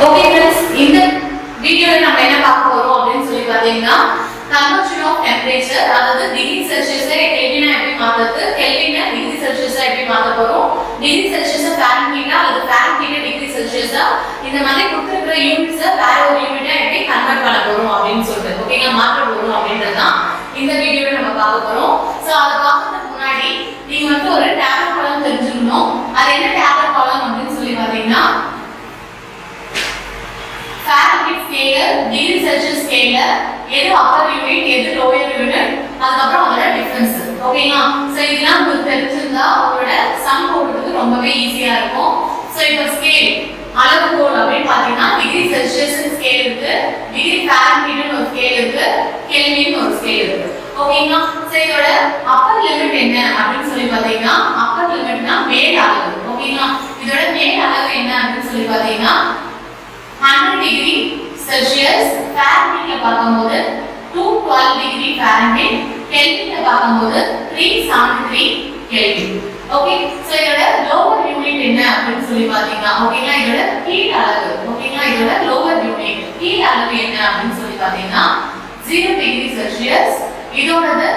Okay friends, இந்த வீடியோல நம்ம என்ன பார்க்க போறோம் அப்படினு சொல்லி பாத்தீங்கன்னா கன்வர்ஷன் ஆஃப் டெம்பரேச்சர், அதாவது டிகிரி செல்சியஸை கெல்வினா எப்படி மாத்துறது, கெல்வினை டிகிரி செல்சியஸா எப்படி மாத்த போறோம், டிகிரி செல்சியஸை ஃபாரன்ஹீட்டா அல்லது ஃபாரன்ஹீட்டை டிகிரி செல்சியஸா இந்த மாதிரி கொடுத்திருக்கிற யூனிட்ஸை வேற ஒரு யூனிட்டா எப்படி கன்வர்ட் பண்ண போறோம் அப்படினு சொல்லிட்டு ஓகேங்களா, மாற்ற போறோம் அப்படின்றது தான் இந்த வீடியோல நம்ம பார்க்க போறோம். சோ அத பார்க்கிறதுக்கு முன்னாடி நீங்க வந்து ஒரு டேப்லெட் காலம் தெரிஞ்சுக்கணும். அது என்ன டேப்லெட் காலம் அப்படினு சொல்லி பாத்தீங்கன்னா Fahrenheit scale, degree Celsius scale, எது upper unit, எது lower unit, அதுக்கப்புறம் அதோட டிஃபரன்ஸ். ஓகேங்களா? சோ இதெல்லாம் உங்களுக்கு தெரிஞ்சிருந்தா உங்களோட சம் போடுறதுக்கு ரொம்பவே ஈஸியா இருக்கும். சோ இப்போ ஸ்கேல் அளவுகோல் அப்படி பாத்தீங்கன்னா டிகிரி செல்சியஸ் ஸ்கேல் இருக்கு, டிகிரி ஃபாரன்ஹீட் ஒரு ஸ்கேல் இருக்கு, கெல்வின் ஒரு ஸ்கேல் இருக்கு. ஓகேங்களா? சோ இதோட அப்பர் லிமிட் என்ன அப்படினு சொல்லி பாத்தீங்கன்னா அப்பர் லிமிட்னா மேல் அளவு. ஓகேங்களா? இதோட மேல் அளவு என்ன அப்படினு சொல்லி பாத்தீங்கன்னா 100 டிகிரி செல்சியஸ், ஃபாரன்ஹீட்ல பார்க்கும்போது 212 டிகிரி ஃபாரன்ஹீட், கெல்வின்ல பார்க்கும்போது 373 கெல்வின். ஓகே, சோ இதோட லோவர் யூனிட் என்ன அப்படினு சொல்லி பாத்தீங்கன்னா ஓகேங்களா, இதோட கீழ் அளவு. ஓகேங்களா, இதோட லோவர் யூனிட் கீழ் அளவு என்ன அப்படினு சொல்லி பாத்தீங்கன்னா 0 டிகிரி செல்சியஸ், இதோடது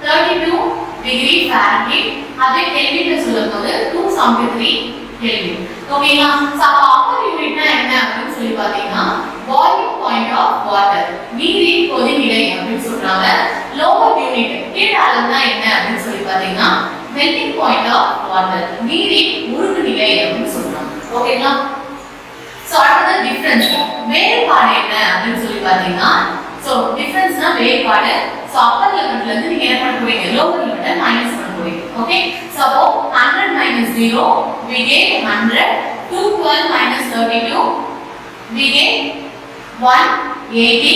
32 டிகிரி ஃபாரன்ஹீட், அதே கெல்வின்ல சொல்லும்போது 273 கெல்வின். ஓகேங்களா, சோ அப்பர் யூனிட்னா என்ன அப்படினு சொல்லி பாத்தீங்கன்னா பாயிலிங் பாயிண்ட் ஆஃப் வாட்டர், நீரின் கொதிநிலை அப்படினு சொல்றாங்க. லோவர் யூனிட் கீழ் அளவுனா என்ன அப்படினு சொல்லி பாத்தீங்கன்னா மெல்டிங் பாயிண்ட் ஆஃப் வாட்டர், நீரின் உருகுநிலை அப்படினு சொல்றாங்க. ஓகேங்களா, சோ அடுத்து டிஃபரன்ஸ், வேறுபாடு என்ன அப்படினு சொல்லி பாத்தீங்கன்னா சோ டிஃபரன்ஸ்னா வேறுபாடு. சோ அப்பர் லிமிட்ல இருந்து நீங்க என்ன பண்ண போறீங்க, லோவர் லிமிட்டை மைனஸ் பண்ண போறீங்க. Okay, so 100 - 0 we get 100, 212 - 32 we get 180,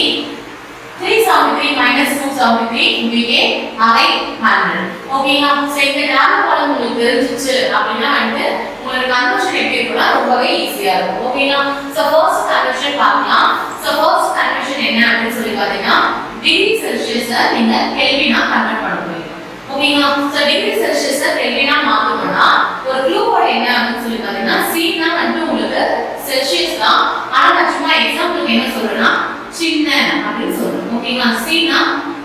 373 - 273 we get again 100. ஓகேங்களா, சோ இந்த டேபிள் காலம் உங்களுக்கு தெரிஞ்சிச்சு அப்படினா வந்து உங்களுக்கு கன்வர்ஷன் எப்படி இருக்கும்னா ரொம்பவே ஈஸியா இருக்கும். ஓகேங்களா, சோ ஃபர்ஸ்ட் கன்வர்ஷன் பார்க்கலாம். சோ ஃபர்ஸ்ட் கன்வர்ஷன் என்ன அப்படினு சொல்லி பாத்தீங்கன்னா டிகிரி செல்சியஸை நீங்க கெல்வினா கன்வர்ட் பண்ண போறீங்க. ஓகேங்களா, சோ டிகிரி செல்சியஸை கெல்வினா மாத்தணும்னா ஒரு க்ளூ வேர்ட் என்ன அப்படினு சொல்லி பாத்தீங்கன்னா C னா வந்து உங்களுக்கு செல்சியஸ் தான், ஆனா நான் சும்மா எக்ஸாம்பிளுக்கு என்ன சொல்றேன்னா சின்ன அப்படினு சொல்றேன். ஓகேங்களா, C னா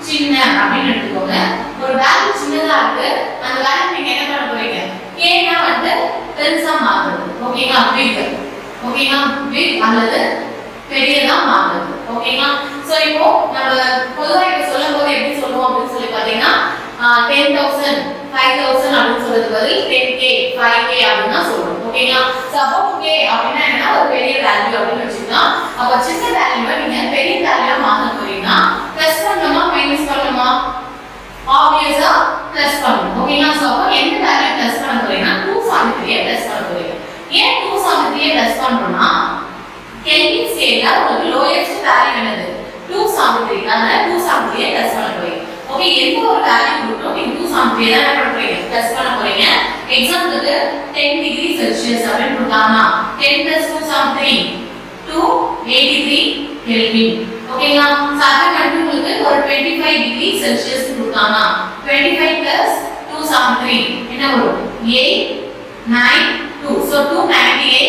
சின்ன அப்படினு எடுத்துக்கோங்க. ஒரு வேல்யூ சின்னதா இருக்கு, அந்த வேல்யூ நீங்க என்ன பண்ண போறீங்க, K னா வந்து பெருசா மாத்துறது. ஓகேங்களா, big. ஓகேங்களா, big அல்லது பெரியதா மாத்துறது. ஓகேங்களா, சோ இப்போ நம்ம பொதுவா இத சொல்லும்போது எப்படி சொல்லுவோம் அப்படினு சொல்லி பாத்தீங்கன்னா 10,000 5,000 அப்படினு சொல்றது பதில் 10k 5k அப்படினா சொல்றோம். ஓகேங்களா, சோ அப்போ k அப்படினா என்ன, ஒரு பெரிய வேல்யூ அப்படினு வெச்சுக்கலாம். அப்ப சின்ன வேல்யூவை நீங்க பெரிய வேல்யூவா மாத்த போறீங்கன்னா பிளஸ் பண்ணணுமா மைனஸ் பண்ணணுமா, ஆப்வியஸா பிளஸ் பண்ணணும். ஓகேங்களா, சோ அப்போ எந்த வேல்யூ பிளஸ் பண்ண போறீங்கன்னா 273 பிளஸ் பண்ண போறீங்க. ஏன் 273 பிளஸ் பண்றோம்னா கெல்வின் ஸ்கேல்ல உங்களுக்கு லோயஸ்ட் வேல்யூ என்னது 273, அதனால 273 பிளஸ் பண்ண போறீங்க. ஓகே, எந்த ஒரு வேல்யூ கொடுத்தோம் நீங்க 273 தான் என்ன பண்ண போறீங்க, பிளஸ் பண்ண போறீங்க. எக்ஸாம்பிளுக்கு 10 டிகிரி செல்சியஸ் அப்படினு கொடுத்தாங்கன்னா 10 + 273 283 கெல்வின். ஓகேங்களா, சாதா கண்டு உங்களுக்கு ஒரு 25 டிகிரி செல்சியஸ் கொடுத்தாங்கன்னா 25 + 273 என்ன வரும், 892, so 298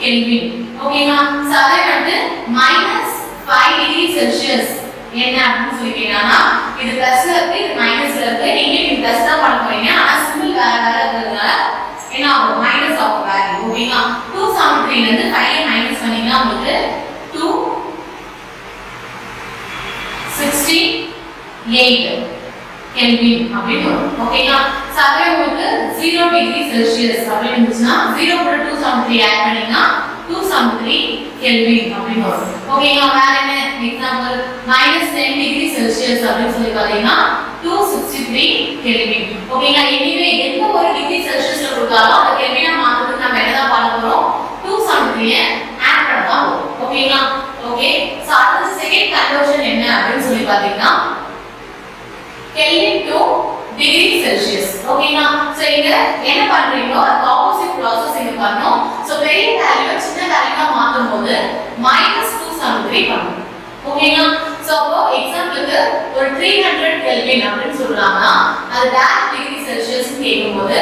கெல்வின். ஓகேங்களா, சாதா கண்டு -5 டிகிரி செல்சியஸ் என்ன அப்படினு சொல்லி கேட்டானா இது பிளஸ்ல இருக்கு, இது மைனஸ்ல இருக்கு, நீங்க இது பிளஸ் தான் பண்ண போறீங்க, ஆனா சிம்பிள் வேற வேற இருக்கிறதுனால என்ன ஆகும், மைனஸ் ஆகும் வேல்யூ. ஓகேங்களா, 273 ல இருந்து 5 மைனஸ் பண்ணீங்கன்னா உங்களுக்கு 268 கெல்வின் அப்படினு வரும். ஓகேங்களா, சோ அதே உங்களுக்கு 0 டிகிரி செல்சியஸ் அப்படி இருந்துச்சுன்னா 0 கூட 273 ஆட் பண்ணீங்கன்னா 273 கெல்வின் அப்படினு வரும். ஓகேங்களா, வேற என்ன எக்ஸாம்பிள் -10 டிகிரி செல்சியஸ் அப்படினு சொல்லி பாத்தீங்கன்னா 263 கெல்வின். ஓகேங்களா, எனிவே எந்த ஒரு டிகிரி செல்சியஸ்ல கொடுத்தாலும் அந்த கெல்வினா மாத்துறதுக்கு நம்ம என்னதான் பண்ண போறோம், 273 ஆட் பண்ண தான் போறோம். ஓகேங்களா, ஓகே, சோ அடுத்த செகண்ட் கன்வர்ஷன் என்ன அப்படினு சொல்லி பாத்தீங்கன்னா கெல்வின் டு டிகிரி செல்சியஸ். ஓகேங்களா, சோ இங்க என்ன பண்றீங்களோ அது ஆப்போசிட் process இங்க பண்ணனும். சோ பெரிய வேல்யூ சின்ன வேல்யூவா மாத்தும்போது -273 பண்ணனும். ஓகேங்களா, சோ அப்போ எக்ஸாம்பிளுக்கு ஒரு 300 கெல்வின் அப்படினு சொல்றாங்கன்னா அது டாஷ் டிகிரி செல்சியஸ் கேக்கும்போது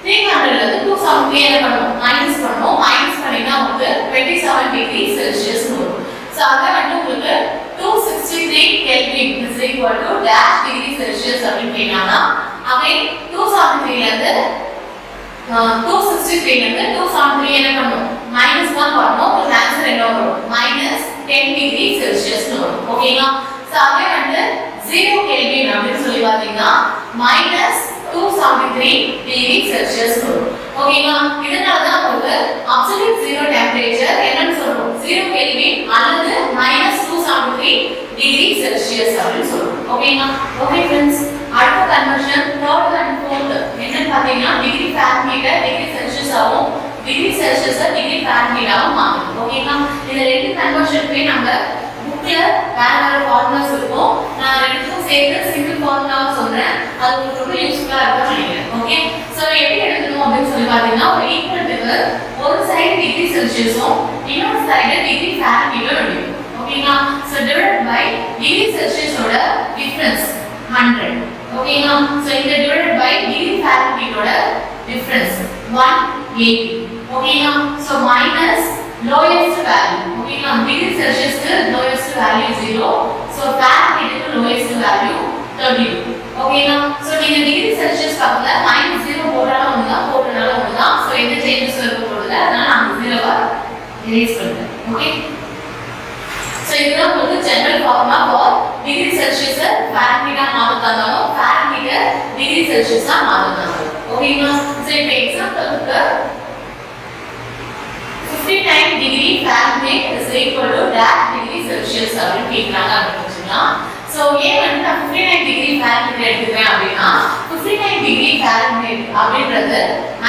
300 ல இருந்து 273 என்ன பண்ணனும் மைனஸ் பண்ணனும். மைனஸ் பண்ணினா உங்களுக்கு 27 டிகிரி அங்க வந்து உங்களுக்கு 263 Kelvin is equal to dash degree Celsius அப்படின்னு கேட்டாங்கன்னா again 273 ல இருந்து 263 ல இருந்து 273 என்ன பண்ணும் மைனஸ் 1 வரணும் உங்களுக்கு ஆன்சர் என்ன வரும் மைனஸ் 10 டிகிரி செல்சியஸ் வரும் ஓகேங்களா சோ அங்கே வந்து 0 கெல்வின் அப்படின்னு சொல்லி பாத்தீங்கன்னா மைனஸ் 273 டிகிரி செல்சியஸ் வரும் ஓகேங்களா இதனால தான் உங்களுக்கு அப்சல்யூட் ஜீரோ டெம்பரேச்சர் என்னன்னு சொல்றோம் 0 கெல்வின் அல்லது மைனஸ் 273 டிகிரி செல்சியஸ் அப்படின்னு சொல்றோம் ஓகேங்களா ஓகே फ्रेंड्स அடுத்த கன்வர்ஷன் தேர்ட் அண்ட் ஃபோர்த் என்னன்னு பாத்தீங்கன்னா டிகிரி ஃபாரன்ஹீட் டிகிரி செல்சியஸ் ஆகும் டிகிரி செல்சியஸ் டிகிரி ஃபாரன்ஹீட் ஆகும் மாறும் ஓகேங்களா இந்த ரெண்டு கன்வர்ஷனுமே நம்ம புக்ல வேற வேற ஃபார்முலாஸ் இருக்கும் நான் ரெண்டுக்கும் சேர்த்து சிங்கிள் ஃபார்முலா சொல்றேன் அது உங்களுக்கு ரொம்ப யூஸ்ஃபுல்லா இருக்கும்னு நினைக்கிறேன் ஓகே சோ எப்படி எடுக்கணும் அப்படின்னு சொல்லி பாத்தீங்கன்னா ஒரு ஈக்குவல் ஃபிகர் ஒரு சைடு டிகிரி செல்சியஸும் இன்னொரு சைடு டிகிரி ஃபாரன்ஹீட்டும் எடுக்கணும் ஓகேங்களா சோ டிவைட் பை டிகிரி செல்சியஸோட டிஃபரன்ஸ் 100 ஓகேங்களா சோ இந்த டிவைடட் பை டிகிரி ஃபாரன்ஹீட்டோட டிஃபரன்ஸ் 180 ஓகேங்களா சோ மைனஸ் lowest value ஓகேங்களா டிகிரி செல்சியஸ்க்கு lowest value 0 சோ ஃபாரன்ஹீட்டுக்கு lowest value 32 ஓகேங்களா சோ நீங்க டிகிரி செல்சியஸ் பக்கத்துல -0 போடுறாலும் ஒண்ணுதான் போடுறனாலும் ஒண்ணுதான் சோ எந்த சேஞ்சஸ் இருக்க போறதில்ல அதனால நான் 0 erase பண்றேன் ஓகே சோ இதுதான் உங்களுக்கு general formula for degree Celsius ஃபாரன்ஹீட்டா மாத்துறதாலும் ஃபாரன்ஹீட் டிகிரி செல்சியஸா மாத்துறதாலும் ஓகேங்களா சோ இப்போ எக்ஸாம்பிளுக்கு 59 degree Fahrenheit is equal to dash degree Celsius அப்படின்னு கேக்குறாங்க அப்படின்னு வச்சுக்கலாம் சோ ஏன் வந்து நான் 59 degree Fahrenheit எடுத்துக்கிறேன் அப்படின்னா 59 degree Fahrenheit அப்படின்றது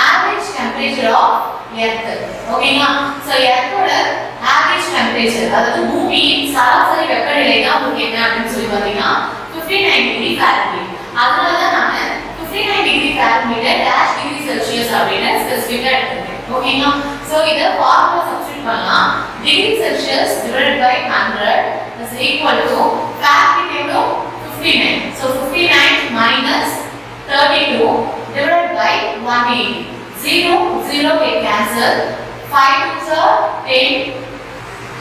average temperature of earth ஓகேங்களா சோ எர்த்தோட average temperature அதாவது பூமியின் சராசரி வெப்பநிலை தான் உங்களுக்கு என்ன அப்படின்னு சொல்லி பாத்தீங்கன்னா 59 degree Fahrenheit அதனால தான் நான் 59 degree Fahrenheit dash degree Celsius அப்படின்னு ஸ்பெசிஃபிக்கா எடுத்துக்கிறேன் ஓகேங்களா சோ இத ஃபார்முலா சப்ஸ்டிட்யூட் பண்ணலாம் degree Celsius divided by 100 is equal to Fahrenheit எவ்வளோ 59 so 59 minus 32 divided by 180 0 get cancel 5 2s are 10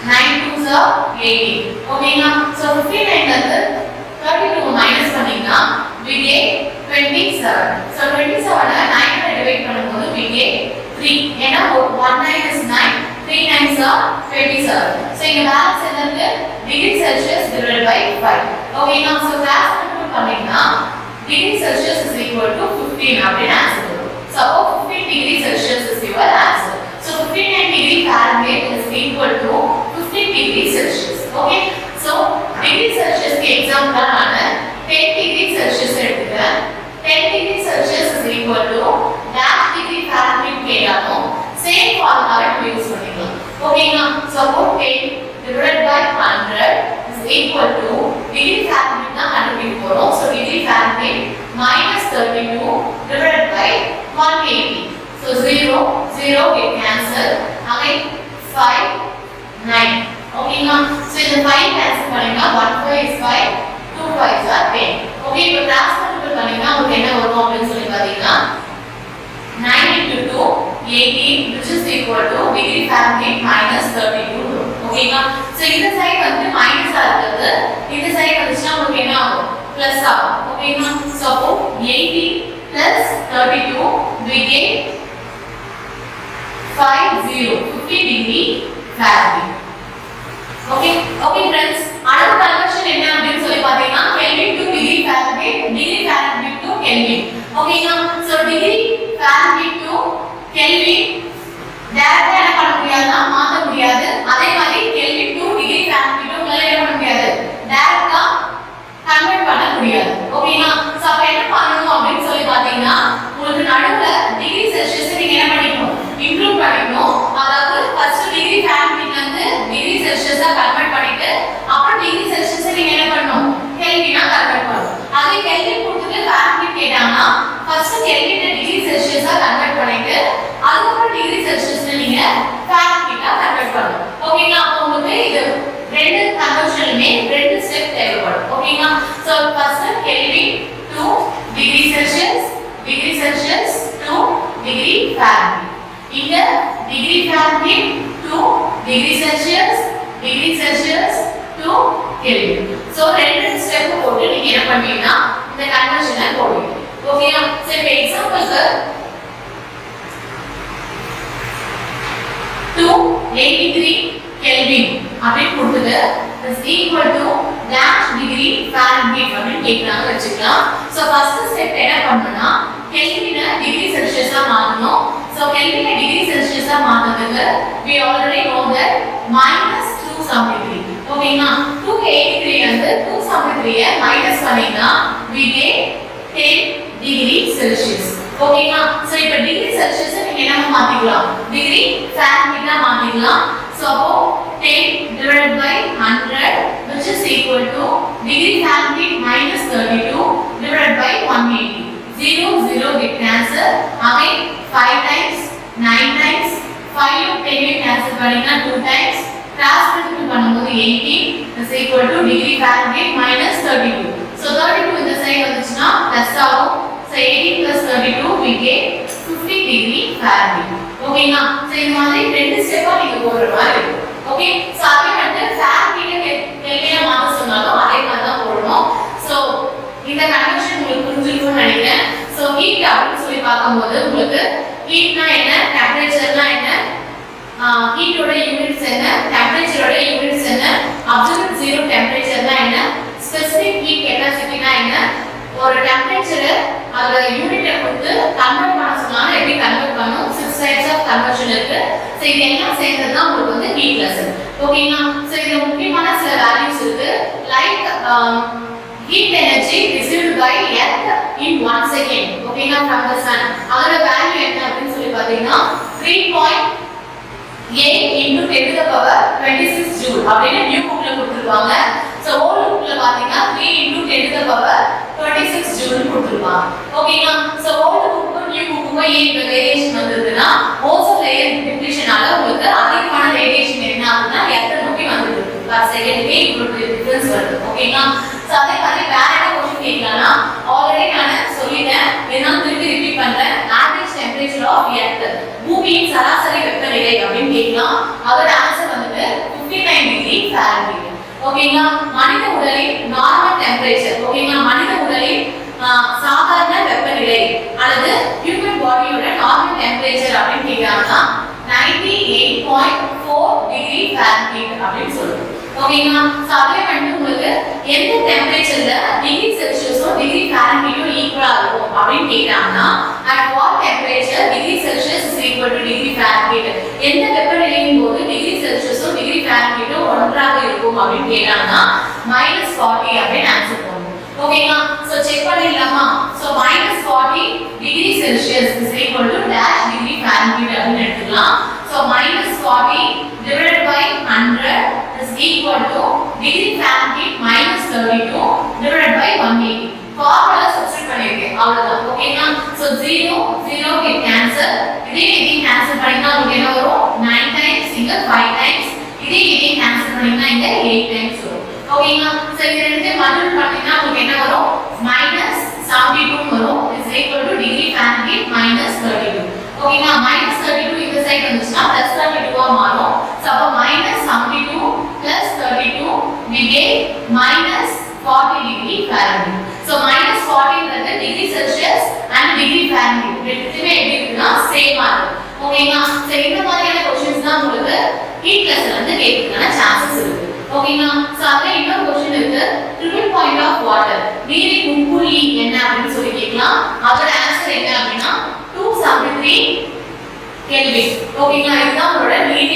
9 2s are 18 ஓகேங்களா so 59 ல இருந்து 32 மைனஸ் பண்ணீங்கன்னா we get 27 so 27 ஐ 9 ல டிவைட் பண்ணும்போது we get 3 ஏனா 1 9 is 9 3 9s are 27 so இங்க பேலன்ஸ் என்ன இருக்கு டிகிரி செல்சியஸ் divided by 5 ஓகேங்களா so கிளாஸ் கன்க்ளூட் பண்ணீங்கன்னா degree Celsius is equal to 15 அப்படினு ஆன்சர் வரும் so 15 degree celsius is your answer so 59 degree Fahrenheit is equal to 15 degree celsius okay so degree celsius के example ஆன 10 degree celsius எடுத்துக்கிறேன் 10 degree celsius is equal to dash degree Fahrenheit கேட்டாலும் same ஃபார்முலாவை நம்ம use பண்ணிக்கலாம் ஓகேங்களா so 10 divided by 100 is equal to degree Fahrenheit தான் கண்டுபிடிக்க போறோம் so degree Fahrenheit minus 32 divided by 180 so 0 get cancel again 5 9 ஓகேங்களா so இந்த 5 cancel பண்ணீங்கன்னா 1 5 is 5 2 5s are 10 ஓகே இப்போ கிராஸ் மல்டிபிள் பண்ணீங்கன்னா உங்களுக்கு என்ன வரும் அப்படினு சொல்லி பாத்தீங்கன்னா 9 into 2 18 which is equal to degree Fahrenheit minus 32 ஓகேங்களா சோ இந்த சைடு வந்து மைனஸ் ஆ இருக்குது இந்த சைடு வந்துச்சுனா உங்களுக்கு என்ன ஆகும் பிளஸ் ஆகும் ஓகேங்களா so 18 plus 32 we get 50 degree Fahrenheit okay friends அடுத்த கன்வர்ஷன் என்ன அப்படினு சொல்லி பாத்தீங்கன்னா Kelvin to degree Fahrenheit to Kelvin ஓகேங்களா so degree Fahrenheit to Kelvin டைரக்டா என்ன பண்ண முடியாதுன்னா மாத்த முடியாது அதே மாதிரி Kelvin to degree Fahrenheit உங்களால என்ன பண்ண முடியாது டைரக்டா கன்வர்ட் பண்ண முடியாது ஓகேங்களா சோ அப்ப என்ன பண்ணனும் அப்படினு சொல்லி பாத்தீங்கன்னா உங்களுக்கு நடுவுல டிகிரி செல்சியஸ் நீங்க என்ன பண்ணிக்கணும் இன்க்ளூட் பண்ணிக்கணும் அதாவது ஃபர்ஸ்ட் டிகிரி Fahrenheit ல இருந்து டிகிரி செல்சியஸா கன்வர்ட் பண்ணிட்டு அப்புறம் டிகிரி செல்சியஸ் நீங்க என்ன பண்ணனும் கெல்வினா கன்வர்ட் பண்ணனும் அதே கெல்வின் கொடுத்துட்டு Fahrenheit கேட்டாங்கன்னா ஃபர்ஸ்ட் கெல்வினை டிகிரி செல்சியஸா கன்வர்ட் பண்ணிட்டு அதுக்கப்புறம் டிகிரி செல்சியஸ்ல நீங்க Fahrenheit-ஆ கன்வர்ட் பண்ணனும் ஓகேங்களா அப்ப உங்களுக்கு இது ரெண்டு கன்வர்ஷனுமே ரெண்டு ஸ்டெப் தேவைப்படும் ஓகேங்களா so first kelvin to degree celsius to degree Fahrenheit இங்க degree Fahrenheit to degree celsius degree Celsius to kelvin. So ரெண்டு ஸ்டெப் போட்டு நீங்க என்ன பண்ணுவீங்கன்னா இந்த கன்வர்ஷனை போடுவீங்க. ஓகேயா? சோ இப்போ எக்ஸாம்பிளுக்கு 283 கெல்வின் அப்படி கொடுத்துட்டு is equal to dash degree Fahrenheit அப்படி கேக்குறாங்க வெச்சுக்கலாம். சோ ஃபர்ஸ்ட் ஸ்டெப் என்ன பண்ணனும்னா கெல்வினை டிகிரி செல்சியஸா மாத்தணும். சோ கெல்வினை டிகிரி செல்சியஸா மாத்துறதுக்கு we already know that -273. ஓகேங்களா? 283 வந்து 273 ஐ மைனஸ் பண்ணீங்கன்னா we get 10 degree celsius. ஓகேங்களா? சோ இப்போ டிகிரி செல்சியஸ் நீங்க என்ன மாத்திக்கலாம்? டிகிரி ஃபாரன்ஹீட்டா மாத்திக்கலாம். சோ அப்போ 10 divided by 100 which is equal to degree Fahrenheit minus 32 divided by 180. 0 0 get cancel. Again 5 times 9 times 5 10 cancel பண்ணீங்கன்னா 2 times cross multiply பண்ணும்போது 18 is equal to degree Fahrenheit minus 32. So 32 இந்த side வந்துச்சுனா plus ஆகும். So 18 plus 32 we get 50 degree Fahrenheit. ஓகேங்களா? So இந்த மாதிரி ரெண்டு ஸ்டெப்பா நீங்க போடுற மாதிரி இருக்கும். ஓகே? சோ அதே வந்து Fahrenheit கெல்வினா மாத்த சொன்னாலும் அதே மாதிரி தான் போடணும். சோ இந்த கன்வென்ஷன் உங்களுக்கு புரிஞ்சிருக்கும்னு நினைக்கிறேன். சோ ஹீட் அப்படின்னு சொல்லி பார்க்கும்போது உங்களுக்கு ஹீட்னா என்ன, டெம்பரேச்சர்னா என்ன, ஹீட்டோட யூனிட்ஸ் என்ன, டெம்பரேச்சரோட யூனிட்ஸ் என்ன, அப்சல்யூட் ஜீரோ டெம்பரேச்சர்னா என்ன, ஸ்பெசிபிக் ஹீட் கெப்பாசிட்டினா என்ன, ஒரு டெம்பரேச்சரை அதோட யூனிட்டை கொடுத்து கன்வெர்ட் பண்ண சொன்னாலும் எப்படி கன்வெர்ட் பண்ணணும், 6 டைப்ஸ் ஆஃப் கன்வர்ஷன் இருக்கு. சோ இதெல்லாம் சேர்ந்தது தான் உங்களுக்கு வந்து ஹீட் லெசன். ஓகேங்களா? சோ இதுல முக்கியமான சில வேல்யூஸ் இருக்கு. Like heat energy received by earth in 1 second. ஓகேங்களா? from the sun. அதோட வேல்யூ என்ன அப்படின்னு சொல்லி பாத்தீங்கன்னா 3.8 into 10 to the power 26 joule அப்படின்னு நியூ புக்ல கொடுத்திருப்பாங்க. சோ ஓல்ட் புக்ல பாத்தீங்கன்னா 3 into 10 to the power 26 joule கொடுத்திருப்பாங்க. ஓகேங்களா? சோ ஓல்ட் புக்கும் நியூ புக்கும் ஏன் இந்த வேரியேஷன் வந்திருக்குன்னா ஓசோன் லேயர் டிப்ளீஷனால உங்களுக்கு அதிகமான ரேடியேஷன் என்ன ஆகுதுன்னா எர்த் நோக்கி வந்துருக்கு. per second க்கு இவ்வளவு டிஃபரன்ஸ் வருது. ஓகேங்களா? சோ அதே மாதிரி வேற என்ன क्वेश्चन கேட்கலாம்னா ஆல்ரெடி நான் சொல்லிட்டேன், நான் திருப்பி ரிப்பீட் பண்றேன். ஆவரேஜ் டெம்பரேச்சர் ஆஃப் எர்த் பூமியின் சராசரி வெப்பநிலை அப்படின்னு கேட்கலாம். அதோட ஆன்சர் வந்து 59 டிகிரி ஃபாரன்ஹீட். ஓகேங்களா? மனித உடலின் நார்மல் டெம்பரேச்சர். ஓகேங்களா? மனித உடலின் சாதாரண வெப்பநிலை அல்லது ஹியூமன் பாடியோட நார்மல் டெம்பரேச்சர் அப்படின்னு கேட்கறாங்கன்னா 98.4 டிகிரி ஃபாரன்ஹீட் அப்படின்னு சொல்லுவோம். ஓகேங்களா? சோ அதே வந்து உங்களுக்கு எந்த டெம்பரேச்சர்ல டிகிரி செல்சியஸோ டிகிரி ஃபாரன்ஹீட்டோ ஈக்குவலா இருக்கும் அப்படின்னு கேக்குறாங்கன்னா at what temperature degree celsius is equal to degree fahrenheit, எந்த வெப்பநிலையின் போது டிகிரி செல்சியஸோ டிகிரி ஃபாரன்ஹீட்டோ ஒன்றாக இருக்கும் அப்படின்னு கேக்குறாங்கன்னா -40 அப்படின்னு ஆன்சர் பண்ணுவோம். ஓகேங்களா? சோ செக் பண்ணிடலாமா? So -40 degree Celsius is equal to dash degree fahrenheit அப்படின்னு எடுத்துக்கலாம். So -40 divided by 100 is equal to degree Fahrenheit minus 32 divided by 180. Formula substitute பண்ணிருக்கேன். அவ்வளவுதான். ஓகேங்களா? So 0 0 get cancel. இதே கேன்சல் பண்ணினா உங்களுக்கு என்ன வரும்? 9 times இங்க 5 times. இதே கேன்சல் பண்ணினா இங்க 8 times வரும். ஓகேங்களா? சோ இது ரெண்டு மல்டிபிள் பண்ணினா உங்களுக்கு என்ன வரும்? -72 வரும். is equal to degree Fahrenheit minus 32. ஓகேங்களா? -32 இந்த சைடு வந்துச்சுனா +32 ஆ மாறும். சோ அப்ப -72 + 32 we get -40 degree Fahrenheit. So -40 ன்றது degree Celsius and degree Fahrenheit ரெண்டுமே எப்படி இருக்குன்னா சேமா இருக்கு. ஓகேங்களா? சோ இந்த மாதிரியான क्वेश्चंस தான் உங்களுக்கு ஹீட் லெசன் வந்து கேட்கிறதுக்கான சான்சஸ் இருக்கு. ஓகேங்களா? சோ அதுல இன்னொரு क्वेश्चन இருக்கு, ட்ரிபிள் பாயிண்ட் ஆஃப் வாட்டர், நீரின் முப்புள்ளி என்ன அப்படின்னு சொல்லி கேட்கலாம். அதோட ஆன்சர் என்ன அப்படின்னா 273 கெல்வின். ஓகேங்களா? இதுதான் உங்களோட நீரின்